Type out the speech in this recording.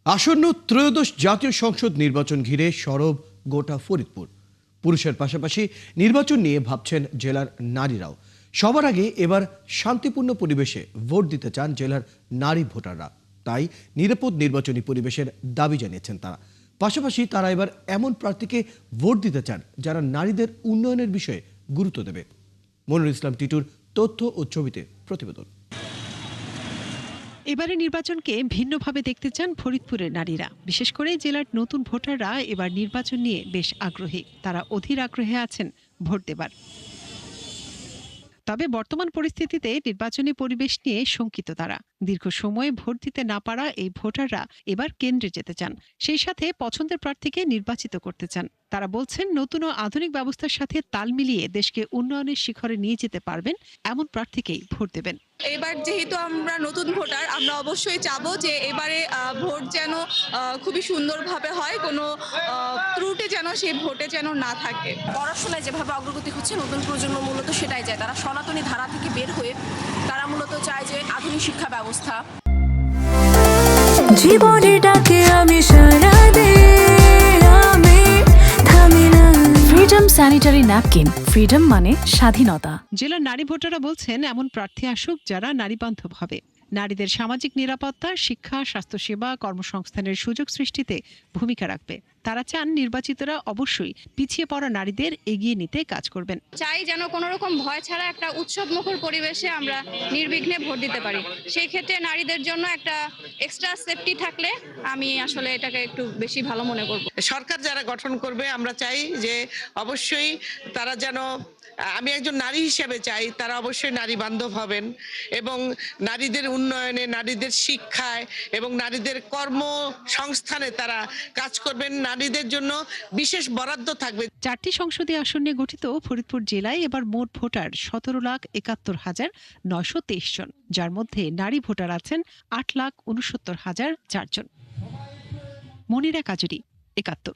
আসন্ন ত্রয়োদশ জাতীয় সংসদ নির্বাচন ঘিরে সরব গোটা ফরিদপুর। পুরুষের পাশাপাশি নির্বাচন নিয়ে ভাবছেন জেলার নারীরাও। সবার আগে এবার শান্তিপূর্ণ পরিবেশে ভোট দিতে চান জেলার নারী ভোটাররা। তাই নিরাপদ নির্বাচনী পরিবেশের দাবি জানিয়েছেন তারা। পাশাপাশি তারা এবার এমন প্রার্থীকে ভোট দিতে চান যারা নারীদের উন্নয়নের বিষয়ে গুরুত্ব দেবে। মনিরুল ইসলাম টিটুর তথ্য ও ছবিতে প্রতিবেদন। এবারে নির্বাচনকে ভিন্নভাবে দেখতে চান ফরিদপুরের নারীরা। বিশেষ করে জেলার নতুন ভোটাররা এবার নির্বাচন নিয়ে বেশ আগ্রহী। তারা অধীর আগ্রহে আছেন ভোট দেবার। তবে বর্তমান পরিস্থিতিতে নির্বাচনী পরিবেশ নিয়ে শঙ্কিত তারা। দীর্ঘ সময় ভোট দিতে না পারা এই ভোটাররা এবার কেন্দ্রে যেতে চান, সেই সাথে পছন্দের প্রার্থীকে নির্বাচিত করতে চান। তারা বলছেন, নতুন ও আধুনিক ব্যবস্থার সাথে তাল মিলিয়ে দেশকে উন্নয়নের শিখরে নিয়ে যেতে পারবেন এমন প্রার্থীকেই ভোট দেবেন। এবার যেহেতু আমরা নতুন ভোটার, আমরা অবশ্যই চাবো যে এবারে ভোট যেন খুবই সুন্দরভাবে হয়, কোনো ত্রুটি যেন সেই ভোটে যেন না থাকে। পড়াশোনায় যেভাবে অগ্রগতি হচ্ছে, নতুন প্রজন্ম মূলত সেটাই চায়। তারা সনাতনী ধারা থেকে বের হয়ে তারা মূলত চায় যে আধুনিক শিক্ষা ব্যবস্থা। জীবনে ডাকে আমি সারা দিই, আমি থামি না। ফ্রিডম স্যানিটারি ন্যাপকিন, ফ্রিডম মানে স্বাধীনতা। জেলার নারী ভোটাররা বলছেন, এমন প্রার্থী আসুক যারা নারী বান্ধব হবে, নারীদের সামাজিক নিরাপত্তা, শিক্ষা, স্বাস্থ্যসেবা, কর্মসংস্থানের সুযোগ সৃষ্টিতে ভূমিকা রাখবে। তারা চান নির্বাচিতরা অবশ্যই পিছিয়ে পড়া নারীদের এগিয়ে নিতে কাজ করবেন। চাই যেন কোনো রকম ভয় ছাড়া একটা উৎসবমুখর পরিবেশে আমরা নির্বিঘ্নে ভোট দিতে পারি। সেই ক্ষেত্রে নারীদের জন্য একটা এক্সট্রা সেফটি থাকলে আমি আসলে এটাকে একটু বেশি ভালো মনে করব। সরকার যারা গঠন করবে, আমরা চাই যে অবশ্যই তারা যেন, আমি একজন নারী হিসেবে চাই তারা অবশ্যই নারী বান্ধব হবেন এবং নারীদের উন্নয়নে, নারীদের শিক্ষায় এবং নারীদের কর্মসংস্থানে তারা কাজ করবেন। নারীদের জন্য বিশেষ বরাদ্দ থাকবে। 4টি সংসদীয় আসন নিয়ে গঠিত ফরিদপুর জেলায় এবার মোট ভোটার 17,71,923 জন, যার মধ্যে নারী ভোটার আছেন 8,69,004 জন। মনিরা কাজুরি, 71।